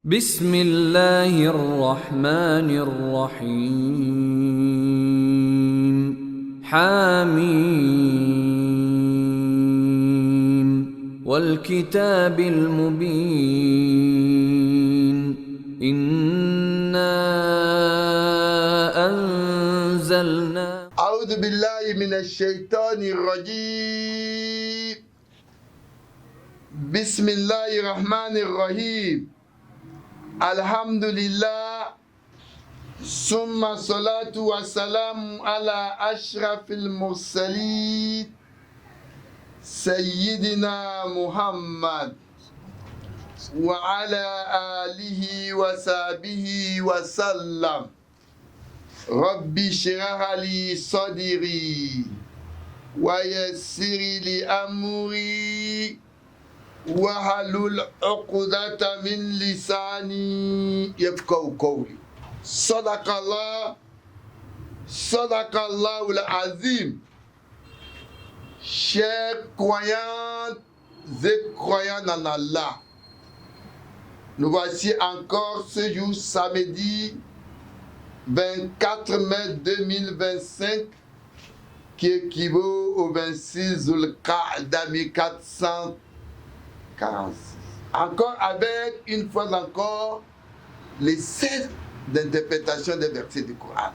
بسم الله الرحمن الرحيم حميم والكتاب المبين إنا أنزلنا أعوذ بالله من الشيطان الرجيم بسم الله الرحمن الرحيم الحمد لله ثم الصلاة والسلام على أشرف المرسلين سيدنا محمد وعلى آله وصحبه وسلم ربي اشرح لي صدري ويسر لي أمري واحلل عقدة من لساني يفقهوا قولي صدق الله العظيم. Chers croyants et croyants en Allah, nous voici encore ce jour samedi 24 mai 2025 qui équivaut au 26 Zulqa'da 1446. Encore avec, une fois encore, les 16 d'interprétation des versets du Coran.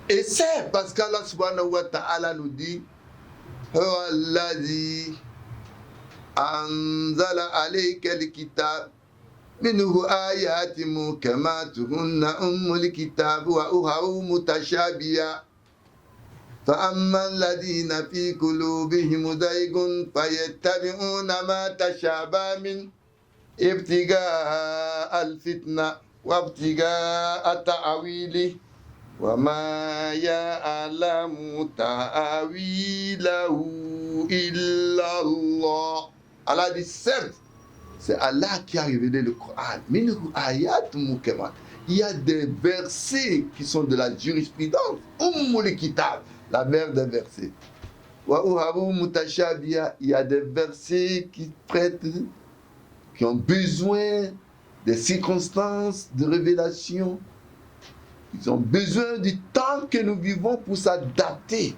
Et c'est parce qu'Allah subhanahu wa ta'ala nous dit Huwa alladhi anzala alayka al-kitab minhu ayatin muhkamatun hunna ummul kitab wa ukharu mutashabiha فأما الذين في قلوبهم زيغ فيتبعون ما تشابه من ابتغاء الفتنة وابتغاء تأويله وما يعلم تأويله إلا الله. Allah dit certes, c'est Allah qui a révélé le Coran. Minhu ayat muhkamat. Il y a des versets qui sont de la jurisprudence. Ummul kitab, la mère des versets. Wa uharu mutashabiha, il y a des versets qui traitent, qui ont besoin des circonstances de révélation. Ils ont besoin du temps que nous vivons pour s'adapter.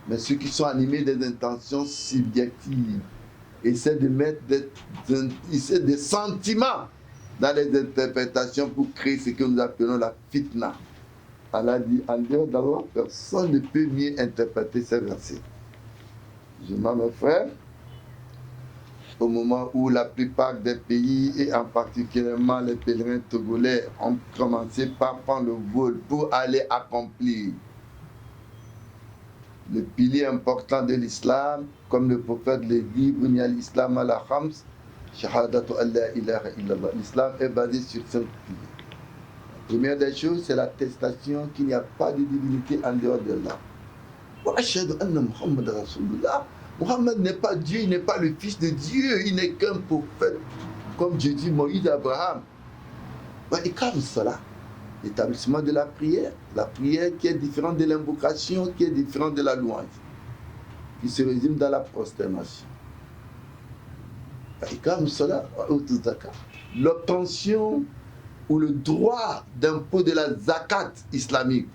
Mais ceux qui sont animés des intentions subjectives essaient de mettre des sentiments dans les interprétations pour créer ce que nous appelons la fitna. Allah dit, en dehors d'Allah, personne ne peut mieux interpréter ces versets. Je m'en mes frères, au moment où la plupart des pays, et en particulièrement les pèlerins togolais, ont commencé par prendre le vol pour aller accomplir le pilier important de l'islam, comme le prophète le dit, Bunya al-Islam ala khams, shahadatu alla ilaha illallah. L'islam est basé sur 5 piliers. La première des choses, c'est l'attestation qu'il n'y a pas de divinité en dehors d'Allah. Wa ashhadu anna Muhammad Rasulullah. Muhammad n'est pas Dieu, il n'est pas le fils de Dieu, il n'est qu'un prophète, comme Dieu dit Moïse Abraham. Wa iqam salat, l'établissement de la prière qui est différente de l'invocation, qui est différente de la louange, qui se résume dans la prosternation. Wa iqam salat wa utu zakat, l'obtention ou le droit d'impôt de la zakat islamique.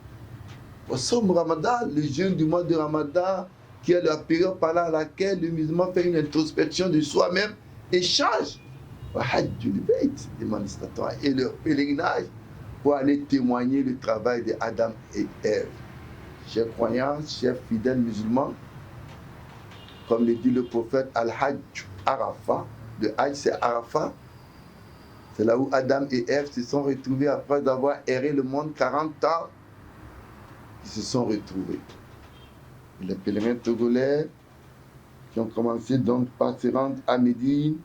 Au somme Ramadan, le jeûne du mois de Ramadan, qui est la période pendant laquelle le musulman fait une introspection de soi-même et change. Et le pèlerinage pour aller témoigner le travail de Adam et Ève. Chers croyants, chers fidèles musulmans, comme le dit le prophète Al-Hajj Arafat, le Hajj c'est Arafat, c'est là où Adam et Ève se sont retrouvés après avoir erré le monde 40 ans. Ils se sont retrouvés. Et les pèlerins togolais qui ont commencé donc par se rendre à Médine,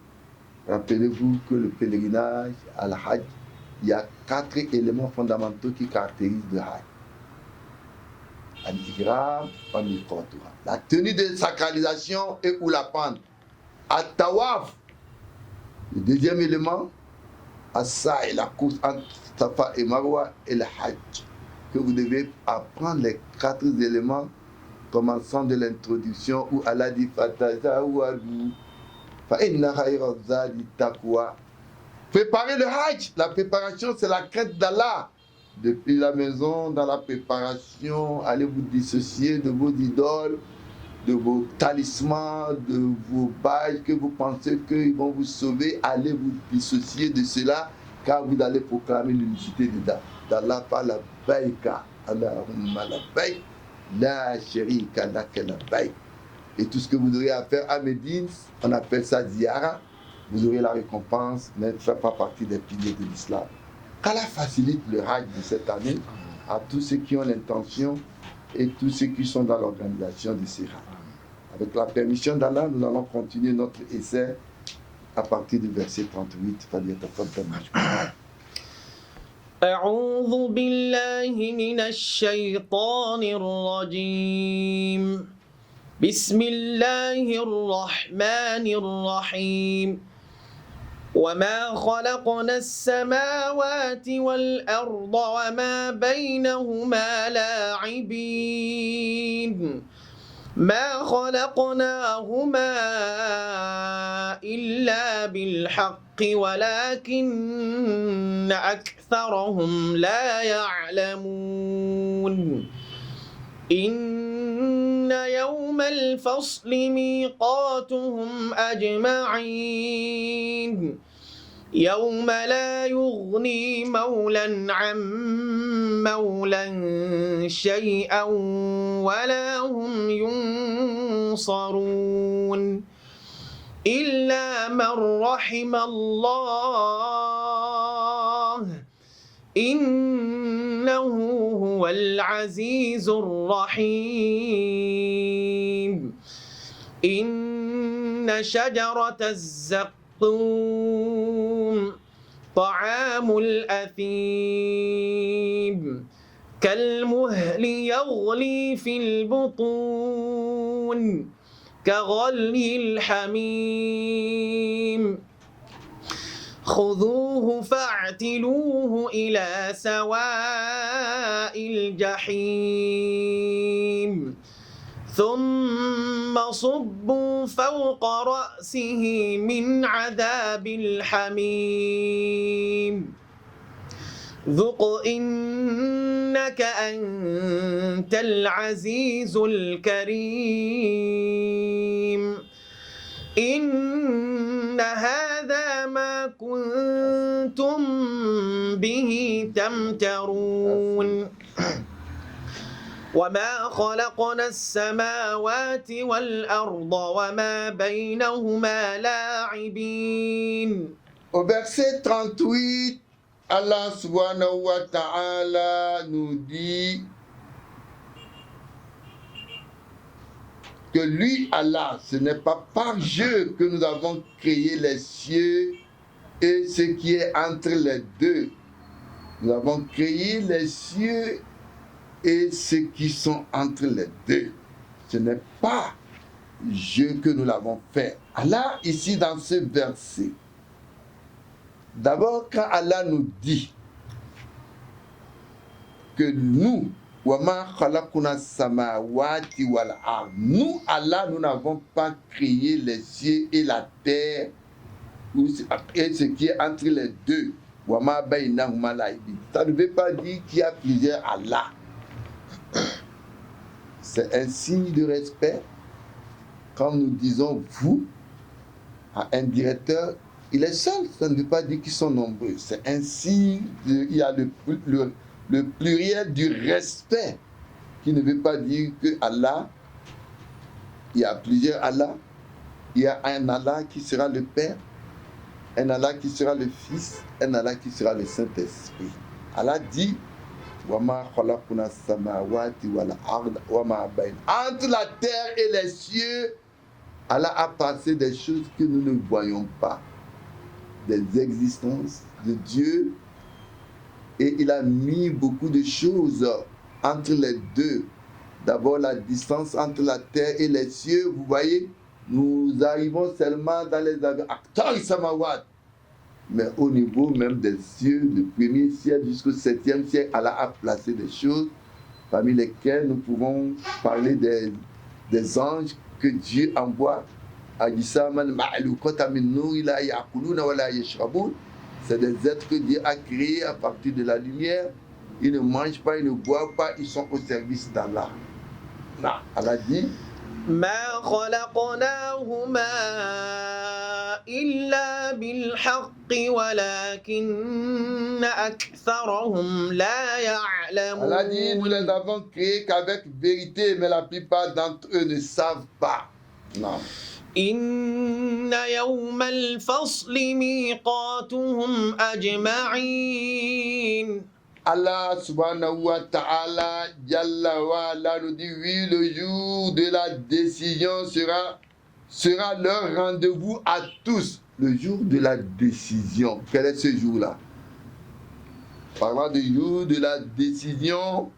rappelez-vous que le pèlerinage à la Hajj, il y a 4 éléments fondamentaux qui caractérisent le Hajj. Al-Ihram, Al-Miqatuha, la tenue de sacralisation et ou la pente. At-Tawaf, le deuxième élément, As-Sa'i, la course entre Safa et Marwa, et le Hajj, que vous devez apprendre les 4 éléments commençant de l'introduction où Allah dit Fatazawadu fa inna khayra zadi taqwa. Préparer le Hajj. La préparation, c'est la crainte d'Allah. Depuis la maison, dans la préparation, allez vous dissocier de vos idoles, de vos talismans, de vos bails que vous pensez qu'ils vont vous sauver. Allez vous dissocier de cela, car vous allez proclamer l'unicité d'Allah par la baïka. Allahumma la baïk, la sharika laka la baïk. Et tout ce que vous aurez à faire à Médine, on appelle ça ziyara. Vous aurez la récompense, mais ça ne fait pas partie des piliers de l'islam. Qu'Allah facilite le Hajj de cette année à tous ceux qui ont l'intention et tous ceux qui sont dans l'organisation de ces Hajj. Avec la permission d'Allah, nous allons continuer notre essai à partir du verset 38. أعوذ بالله من الشيطان الرجيم بسم الله الرحمن الرحيم وما خلقنا السماوات والأرض وما بينهما لاعبين ما خلقناهما إلا بالحق ولكن أكثرهم لا يعلمون إن يوم الفصل ميقاتهم أجمعين يوم لا يغني مولا عن مولا شيئا ولا هم ينصرون إلا من رحم الله إنه هو العزيز الرحيم إن شجرة الزقوم طعام الأثيم كالمهل يغلي في البطون كغلي الحميم خذوه فاعتلوه إلى سواء الجحيم ثم صبوا فوق رأسه من عذاب الحميم ذق إنك أنت العزيز الكريم إن هذا ما كنتم به تمترون وما خلقنا السماوات والأرض وما بينهما لاعبين. Au verset 38, Allah subhanahu wa ta'ala nous dit que lui, Allah, ce n'est pas par jeu que nous avons créé les cieux et ce qui est entre les deux. Nous avons créé les cieux et ceux qui sont entre les deux. Ce n'est pas jeu que nous l'avons fait. Allah, ici dans ce verset, d'abord quand Allah nous dit que nous, nous, Allah, nous n'avons pas créé les cieux et la terre et ce qui est entre les deux. Ça ne veut pas dire qu'il y a plusieurs Allah. C'est un signe de respect quand nous disons vous à un directeur, il est seul. Ça ne veut pas dire qu'ils sont nombreux. C'est un signe, il y a le pluriel du respect qui ne veut pas dire que Allah, il y a plusieurs Allah. Il y a un Allah qui sera le Père, un Allah qui sera le Fils, un Allah qui sera le Saint-Esprit. Allah dit entre la terre et les cieux, Allah a passé des choses que nous ne voyons pas, des existences de Dieu, et il a mis beaucoup de choses entre les deux. D'abord la distance entre la terre et les cieux, vous voyez, nous arrivons seulement dans les acteurs samawat. Mais au niveau même des cieux, du premier siècle jusqu'au 7e siècle, Allah a placé des choses parmi lesquelles nous pouvons parler des anges que Dieu envoie. C'est des êtres que Dieu a créés à partir de la lumière. Ils ne mangent pas, ils ne boivent pas, ils sont au service d'Allah. Non, Allah dit ما خلقناهما إلا بالحق ولكن أكثرهم لا Allah dit, nous les يعلمون. avons créés qu'avec vérité, mais la plupart d'entre eux ne savent pas. Non. إن يوم الفصل ميقاتهم أجمعين. Allah subhanahu wa ta'ala, Jalla wa ala, nous dit, oui, le jour de la décision sera leur rendez-vous à tous. Le jour de la décision. Quel est ce jour-là? Parlant du jour de la décision,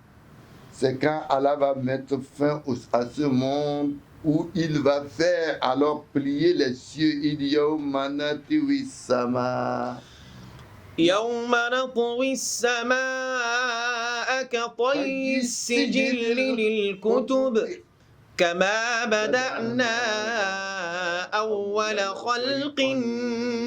c'est quand Allah va mettre fin à ce monde où il va faire alors plier les cieux. Il y a manati sama. يوم نطوي السماء كطي السجل للكتب كما بدأنا أول خلق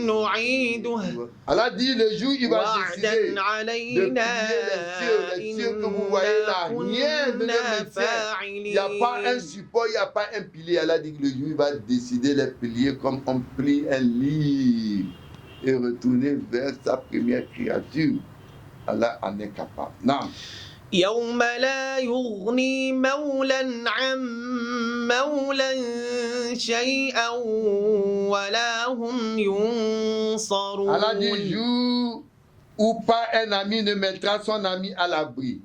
نعيده Allah dit le jour il va décider وعدا de علينا plier les cieux que vous voyez là. Rien ne le كنا maintient. Il n'y a pas un فاعلين. support, il n'y a pas un pilier. Allah dit que le jour il va décider les piliers comme on plie un livre et retourner vers sa première créature. Allah en est capable. Non. يوم لا يغني مولا عن مولا شيئا ولا هم Allah dit ينصرون. jour où pas un ami ne mettra son ami à l'abri,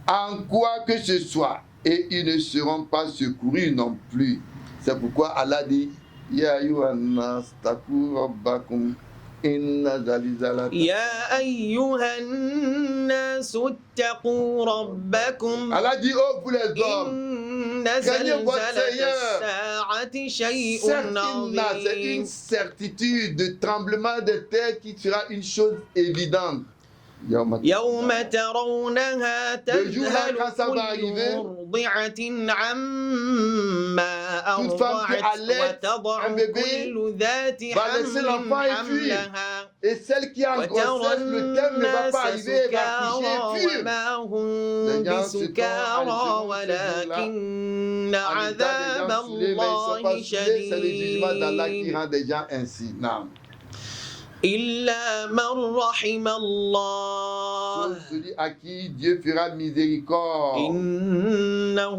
en quoi que ce soit, et ils ne seront pas secourus non plus. C'est pourquoi Allah dit Ya ayyuhan-nas taqu rabbakum inna zalzalata. يا أيها الناس اتقوا ربكم Allah dit oh vous les hommes, إن craignez votre زلزلة Seigneur. الساعة شيء C'est une عظيم. certitude de tremblement de terre qui sera une chose évidente. يوم ترونها تذهل quand ça va كل arriver, مرضعة عما toute femme qui أرضعت allait وتضع un bébé كل ذات va laisser حمل l'enfant et fuir. حملها Et celle qui est en وترى grossesse, le terme ne va pas الناس arriver, elle va coucher سكارى et fuir. وما هم Les gens se tombent بسكارى à genoux ce ولكن En عذاب état des gens saoulés, mais ils ne sont pas الله saoulés, c'est le jugement d'Allah qui شديد rend des gens ainsi. Non. إلا من رحم الله Sauf celui à qui Dieu fera miséricorde. إنه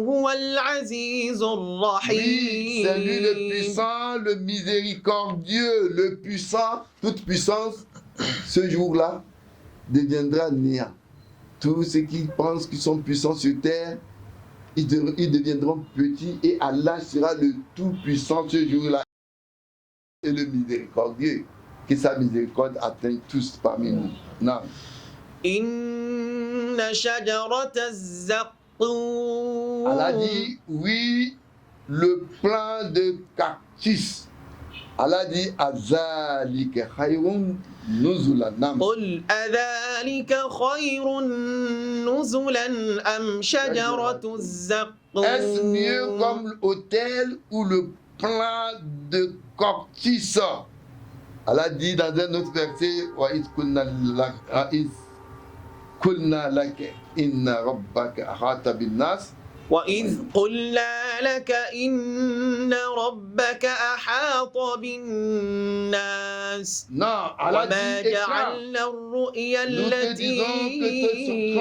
هو العزيز Oui, c'est lui le الرحيم. puissant, le miséricordieux, le puissant, toute puissance. Ce jour-là deviendra néant. Tous ceux qui pensent qu'ils sont puissants sur terre, ils deviendront petits et Allah sera le tout-puissant ce jour-là. Et le miséricordieux, que sa miséricorde atteigne tous parmi nous. Non. إن شجرة الزقوم Allah dit, oui, le plan de cactus. Allah dit, Azalika khayrun nuzulan. قل أذلك خير نزلا أم شجرة الزقوم Est-ce mieux comme l'autel ou le plan de cactus? Allah dit dans un autre verset, Wa iz kulna laka inna rabbaka ahata bin nas. وإذ قلنا لك إن ربك أحاط بالناس Non, Allah وما dit, écran. جعلنا الرؤيا Nous te disons que ton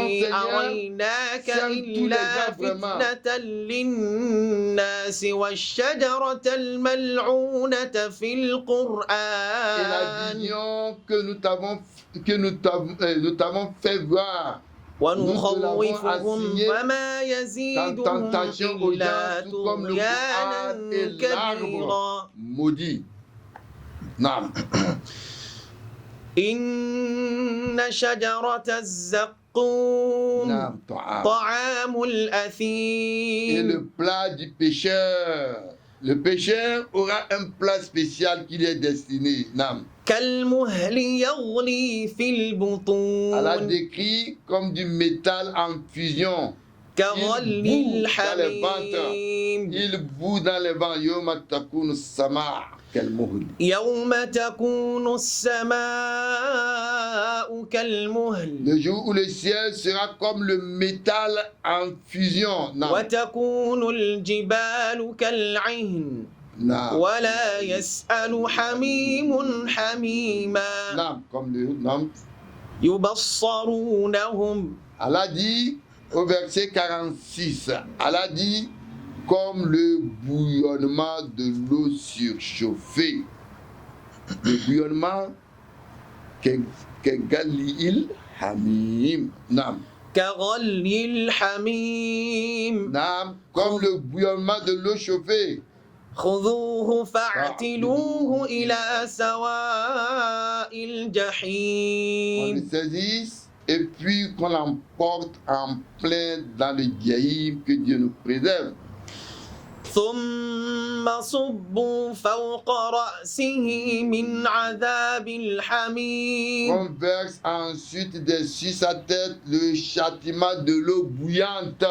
التي Seigneur أريناك sème tous les إلا gens vraiment. فتنة للناس والشجرة الملعونة في Et la القرآن vision que nous t'avons fait voir, ونخوفهم assigné فما يزيدهم tentation aux إلا gens, tout comme le طغيانا Coran et كبيرا. l'arbre maudit. Non. إن شجرة الزقوم Non, ta'am. طعام Et الأثيم le plat du pécheur. Le pécheur aura un plat spécial qui lui est destiné. Non. كالمهل يغلي في Allah البطون décrit comme du métal en fusion كغلي Il bout dans les ventres. الحميم Il bout dans les vents. Yawma takunu sama' kalmuhl. يوم تكون السماء كالمهل Le jour où le ciel sera comme le métal en fusion. Non. وتكون الجبال كالعهن Non. ولا يسأل حميم حميما Non. Comme le nom. يبصرونهم Allah dit au verset 46, Allah dit comme le bouillonnement de l'eau surchauffée. Le bouillonnement que Galil Hamim. Nam. كغلي الحميم Nam. Comme le bouillonnement de l'eau chauffée. خذوه فاعتلوه إلى سواء On الجحيم le saisisse et puis qu'on l'emporte en plein dans le Gaïm, que Dieu nous préserve. ثم صبوا فوق رأسه من عذاب الحميم On verse ensuite dessus sa tête le châtiment de l'eau bouillante.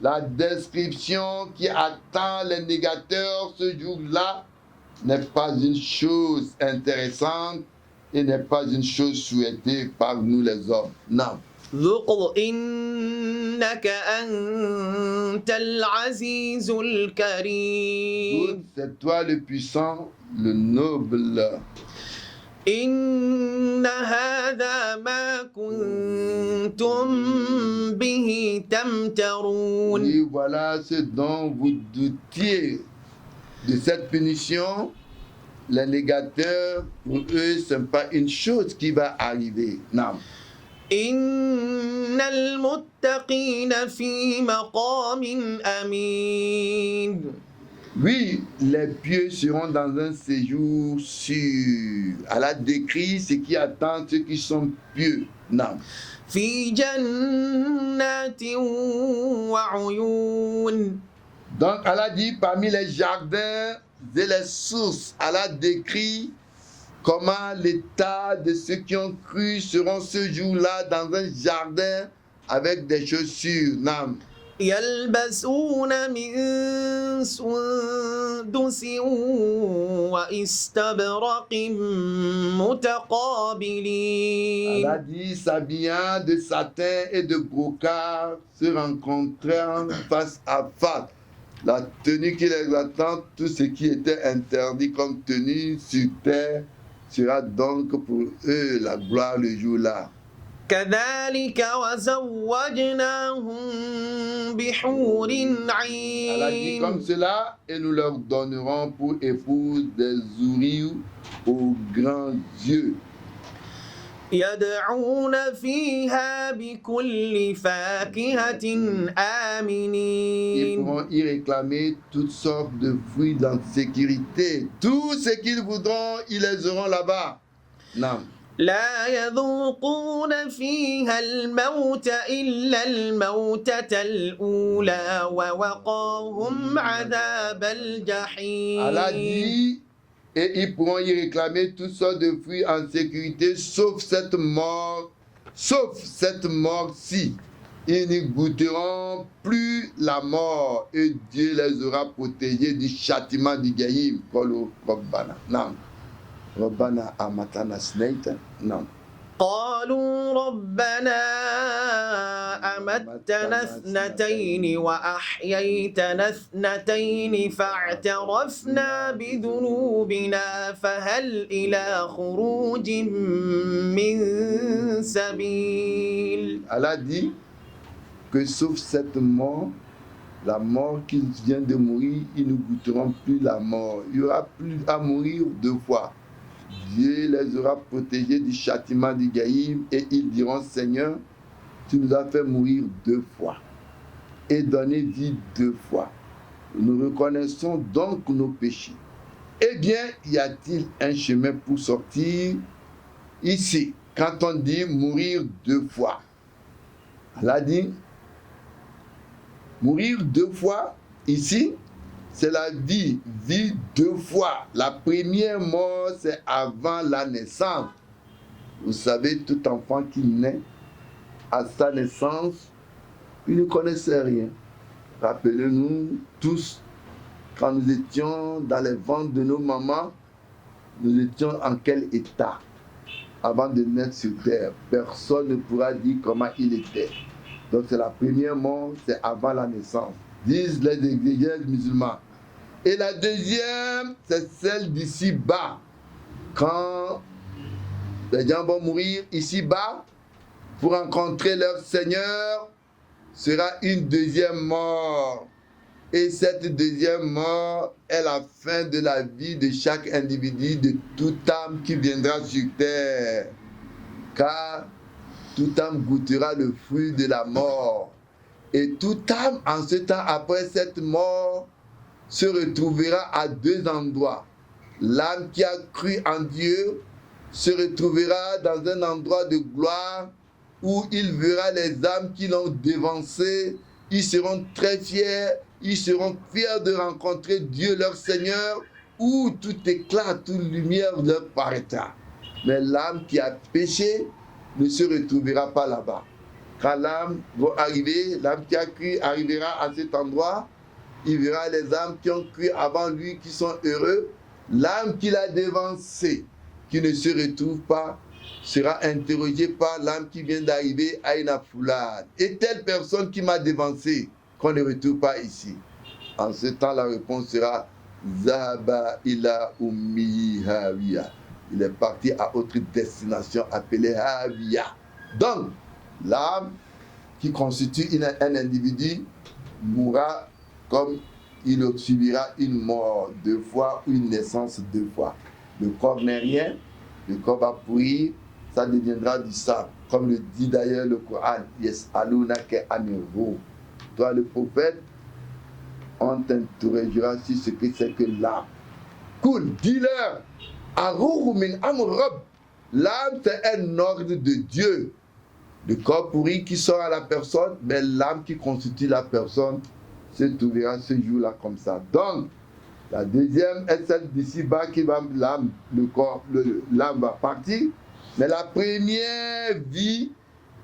La description qui attend les négateurs ce jour-là n'est pas une chose intéressante et n'est pas une chose souhaitée par nous les hommes. Non. ذق إنك أنت العزيز الكريم C'est toi le puissant, le noble. إن هذا ما كنتم به تمترون Et voilà ce dont vous doutiez de cette punition. Les négateurs, pour eux, ce n'est pas une chose qui va arriver. Non. إن المتقين في مقام أمين Oui, les pieux seront dans un séjour sûr. Allah décrit ce qui attend ceux qui sont pieux. Non. في جنات وعيون Donc Allah dit parmi les jardins et les sources, Allah décrit comment l'état de ceux qui ont cru seront ce jour-là dans un jardin avec des chaussures. Non. يلبسون من سندس واستبرق متقابلين Allah dit s'habillant de satin et de brocart, se rencontrant face à face. La tenue qui les attend, tout ce qui était interdit comme tenue sur terre, sera donc pour eux la gloire le jour-là. كذلك وزوجناهم بحور Allah dit comme عين cela, et nous leur donnerons pour épouse des ourilles aux grands yeux. يدعون فيها بكل فاكهة Ils آمنين pourront y réclamer toutes sortes de fruits dans sécurité. Tout ce qu'ils voudront, ils les auront là-bas. Non. لا يذوقون فيها الموت إلا الموتة الأولى ووقاهم عذاب الجحيم Allah dit, et ils pourront y réclamer toutes sortes de fruits en sécurité, sauf cette mort-ci. Ils ne goûteront plus la mort, et Dieu les aura protégés du châtiment du Gaïm. Kolo Rabbana. Non. Rabbana amatana snaita. Non. قالوا ربنا أمتنا اثنتين وأحييتنا اثنتين فاعترفنا بذنوبنا فهل إلى خروج من سبيل Allah dit que sauf cette mort, la mort qu'ils viennent de mourir, ils ne goûteront plus la mort. Il n'y aura plus à mourir deux fois. Dieu les aura protégés du châtiment du Gaïm et ils diront, Seigneur, tu nous as fait mourir deux fois et donner vie deux fois. Nous reconnaissons donc nos péchés. Eh bien, y a-t-il un chemin pour sortir ici, quand on dit mourir deux fois? Allah dit, mourir deux fois ici, c'est la vie deux fois. La première mort, c'est avant la naissance. Vous savez, tout enfant qui naît, à sa naissance, Ils ne connaissaient rien. Rappelez-nous tous, quand nous étions dans les ventres de nos mamans, nous étions en quel état avant de naître sur terre? Personne ne pourra dire comment il était. Donc c'est la première mort, c'est avant la naissance, disent les exégètes musulmans. Et la deuxième, c'est celle d'ici-bas. Quand les gens vont mourir ici-bas pour rencontrer leur Seigneur, sera une deuxième mort. Et cette deuxième mort est la fin de la vie de chaque individu, de toute âme qui viendra sur terre. Car toute âme goûtera le fruit de la mort. Et toute âme, en ce temps, après cette mort, se retrouvera à deux endroits. L'âme qui a cru en Dieu se retrouvera dans un endroit de gloire où il verra les âmes qui l'ont dévancé. Ils seront très fiers, ils seront fiers de rencontrer Dieu leur Seigneur, où tout éclat, toute lumière leur paraîtra. Mais l'âme qui a péché ne se retrouvera pas là-bas. Quand l'âme va arriver, l'âme qui a cru arrivera à cet endroit, il verra les âmes qui ont cru avant lui, qui sont heureux. L'âme qui l'a dévancé, qui ne se retrouve pas, sera interrogée par l'âme qui vient d'arriver à une foulade. Et telle personne qui m'a dévancé, qu'on ne retrouve pas ici. En ce temps, la réponse sera Zahaba ila ummi hawiya. Il est parti à autre destination appelée Hawiya. Donc, l'âme qui constitue un individu mourra comme il subira une mort deux fois ou une naissance deux fois. Le corps n'est rien, le corps va pourrir, ça deviendra du sable. Comme le dit d'ailleurs le Coran, Yes'alunaka aniru. Toi, le prophète, on t'interrogera sur ce que c'est que l'âme. Cool, dis-leur, Aruru min amrab. L'âme, c'est un ordre de Dieu. Le corps pourri qui sort à la personne, mais l'âme qui constitue la personne se trouvera ce jour-là comme ça. Donc, la deuxième est celle d'ici-bas qui va, l'âme va partir. Mais la première vie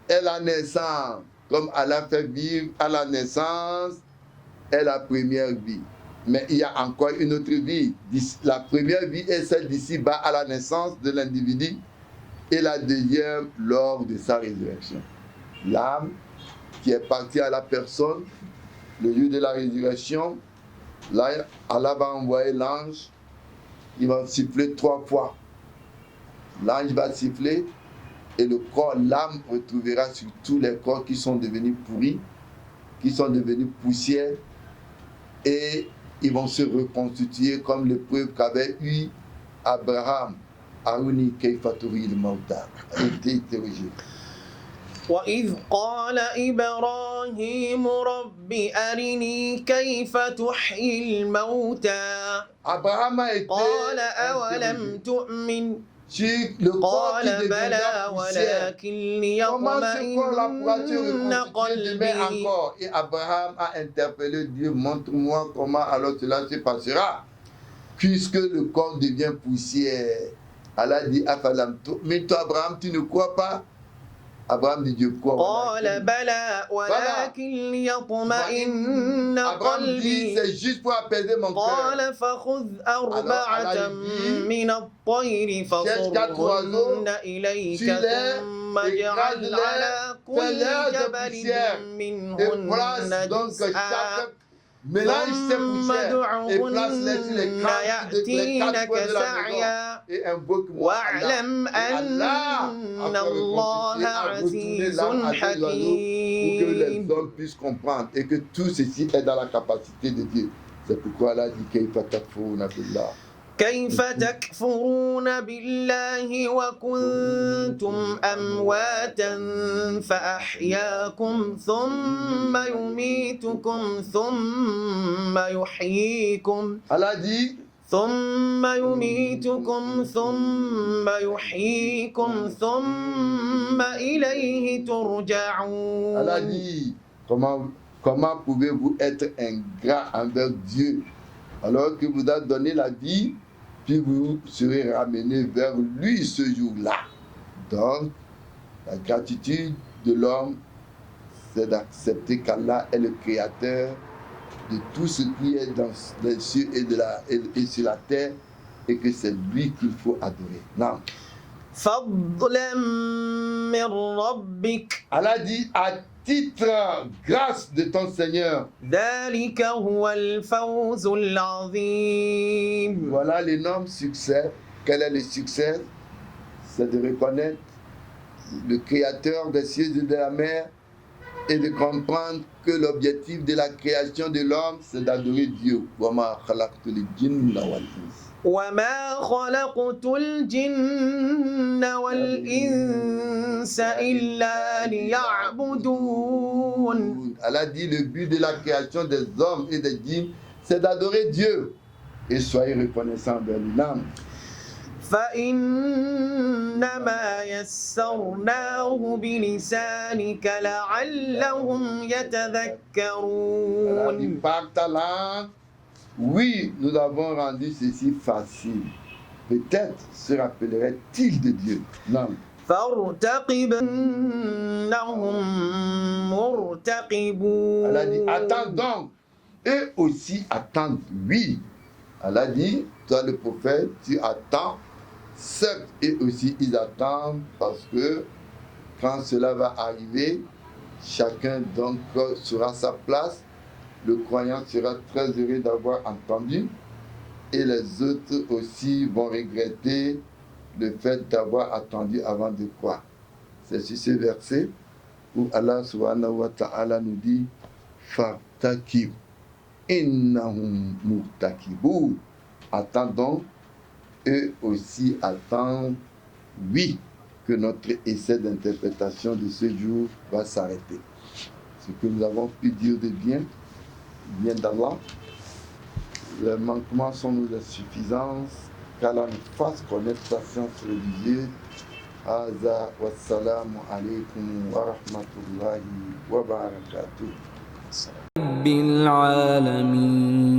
est la naissance. Comme Allah fait vivre à la naissance, est la première vie. Mais il y a encore une autre vie. La première vie est celle d'ici-bas à la naissance de l'individu. Et la deuxième lors de sa résurrection. L'âme qui est partie à la personne, le jour de la résurrection, là, Allah va envoyer l'ange, il va siffler 3 fois. L'ange va siffler et le corps, l'âme retrouvera sur tous les corps qui sont devenus pourris, qui sont devenus poussière, et ils vont se reconstituer comme l'épreuve qu'avait eu Abraham. Aruni Keifaturi il Mauta a été interrogé. وإذ قال إبراهيم رب أرني كيف تحيي الموتى Abraham a été قال interrogé أولم تؤمن sur le corps qui قال بلى deviendra poussière. ولكن Comment ce corps-là pourra-t-il ليطمئن reconstituer demain قلبي encore? Et Abraham a interpellé Dieu, montre-moi comment alors cela se passera. Puisque le corps devient poussière. Allah dit, Afalam, mais toi Abraham, tu ne crois pas? Abraham dit, Dieu croit. قال بلى ولكن ليطمئن Abraham dit, قلبي c'est juste pour apaiser mon cœur. قال فخذ أربعة من الطير فصرهن إليك ثم اجعل على كل جبل منهن جزءا Mélange ces ثم poussières et place-les sur les ادعهن quatre يأتينك coins de la maison سعيا et invoque-moi واعلم Allah. أن الله عزيز Pour que les حكيم. hommes puissent comprendre et que tout ceci est dans la capacité de Dieu. C'est pourquoi Allah dit Kayfa takfuruna billah. كيف تكفرون بالله وكنتم أمواتا فأحياكم ثم يميتكم ثم يحييكم Allah dit ثم يميتكم ثم يحييكم ثم إليه ترجعون. Allah dit comment pouvez-vous être ingrat envers Dieu alors qu'il vous a donné la vie, puis vous serez ramenés vers lui ce jour-là. Donc, la gratitude de l'homme c'est d'accepter qu'Allah est le créateur de tout ce qui est dans les cieux et sur la terre, et que c'est lui qu'il faut adorer. Non. فضلا من ربك Allah dit à titre grâce de ton Seigneur. ذلك هو الفوز العظيم. Voilà l'énorme succès. Quel est le succès? C'est de reconnaître le créateur des cieux et de la mer et de comprendre que l'objectif de la création de l'homme, c'est d'adorer Dieu. وَمَا خَلَقْتُ الْجِنَّ وَالْإِنسَ وما خلقت الجن والإنس إلا ليعبدون. Allah dit le but de la création des hommes et des djinns, c'est d'adorer Dieu. Et soyez reconnaissants de l'âme. فإنما يسرناه بلسانك لعلهم Allah dit يتذكرون. par ta langue, oui, nous avons rendu ceci facile. Peut-être se rappellerait-il de Dieu. Non. فارتقب إنهم مرتقبون. Allah dit, attends donc. Eux aussi attendent, oui. Allah dit, toi le prophète, tu attends. Certes, eux aussi ils attendent parce que quand cela va arriver, chacun donc sera sa place. Le croyant sera très heureux d'avoir entendu et les autres aussi vont regretter le fait d'avoir attendu avant de croire. C'est sur ce verset où Allah subhanahu wa ta'ala nous dit Fartakib innahum murtakibun. Attendons, eux aussi attendent, oui, que notre essai d'interprétation de ce jour va s'arrêter. Ce que nous avons pu dire de bien vient d'Allah. Les manquements sont nos insuffisances, qu'Allah nous fasse connaître sa science religieuse. Aza wassalamu alaikum wa rahmatullahi wa barakatuh. بالعالمين